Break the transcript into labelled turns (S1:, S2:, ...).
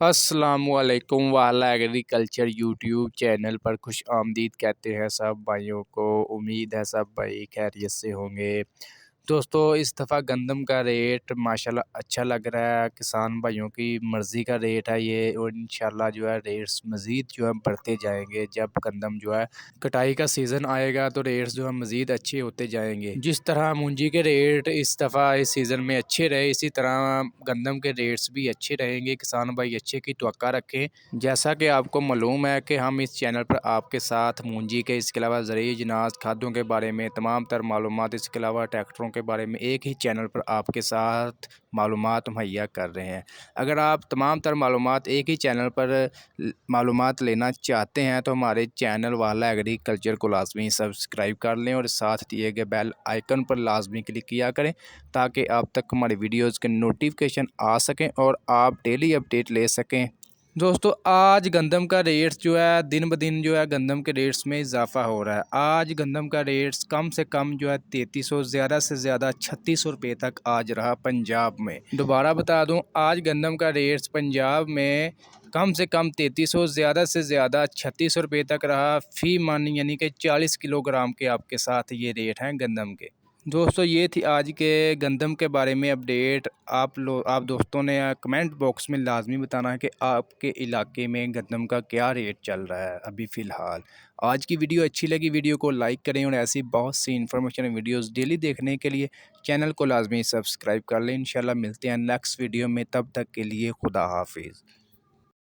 S1: السلام علیکم والا ایگریکلچر یوٹیوب چینل پر خوش آمدید کہتے ہیں سب بھائیوں کو۔ امید ہے سب بھائی خیریت سے ہوں گے۔ دوستو اس دفعہ گندم کا ریٹ ماشاءاللہ اچھا لگ رہا ہے، کسان بھائیوں کی مرضی کا ریٹ ہے یہ، اور انشاءاللہ جو ہے ریٹس مزید جو ہے بڑھتے جائیں گے۔ جب گندم جو ہے کٹائی کا سیزن آئے گا تو ریٹس جو ہے مزید اچھے ہوتے جائیں گے۔ جس طرح مونجی کے ریٹ اس دفعہ اس سیزن میں اچھے رہے، اسی طرح گندم کے ریٹس بھی اچھے رہیں گے۔ کسان بھائی اچھے کی توقع رکھیں۔ جیسا کہ آپ کو معلوم ہے کہ ہم اس چینل پر آپ کے ساتھ مونجی کے، اس کے علاوہ زرعی اجناس، کھادوں کے بارے میں تمام تر معلومات، اس کے علاوہ ٹریکٹروں کے بارے میں ایک ہی چینل پر آپ کے ساتھ معلومات مہیا کر رہے ہیں۔ اگر آپ تمام تر معلومات ایک ہی چینل پر معلومات لینا چاہتے ہیں تو ہمارے چینل والا ایگریکلچر کو لازمی سبسکرائب کر لیں اور ساتھ دیے گئے بیل آئیکن پر لازمی کلک کیا کریں تاکہ آپ تک ہماری ویڈیوز کے نوٹیفیکیشن آ سکیں اور آپ ڈیلی اپڈیٹ لے سکیں۔ دوستو آج گندم کا ریٹس جو ہے دن بدن جو ہے گندم کے ریٹس میں اضافہ ہو رہا ہے۔ آج گندم کا ریٹس کم سے کم جو ہے 3300، زیادہ سے زیادہ 3600 روپے تک آج رہا پنجاب میں۔ دوبارہ بتا دوں، آج گندم کا ریٹس پنجاب میں کم سے کم 3300، زیادہ سے زیادہ 3600 روپے تک رہا فی من، یعنی کہ 40 کلو گرام کے آپ کے ساتھ یہ ریٹ ہیں گندم کے۔ دوستو یہ تھی آج کے گندم کے بارے میں اپڈیٹ۔ آپ دوستوں نے کمنٹ باکس میں لازمی بتانا ہے کہ آپ کے علاقے میں گندم کا کیا ریٹ چل رہا ہے ابھی فی الحال۔ آج کی ویڈیو اچھی لگی، ویڈیو کو لائک کریں اور ایسی بہت سی انفارمیشن ویڈیوز ڈیلی دیکھنے کے لیے چینل کو لازمی سبسکرائب کر لیں۔ انشاءاللہ ملتے ہیں نیکسٹ ویڈیو میں، تب تک کے لیے خدا حافظ۔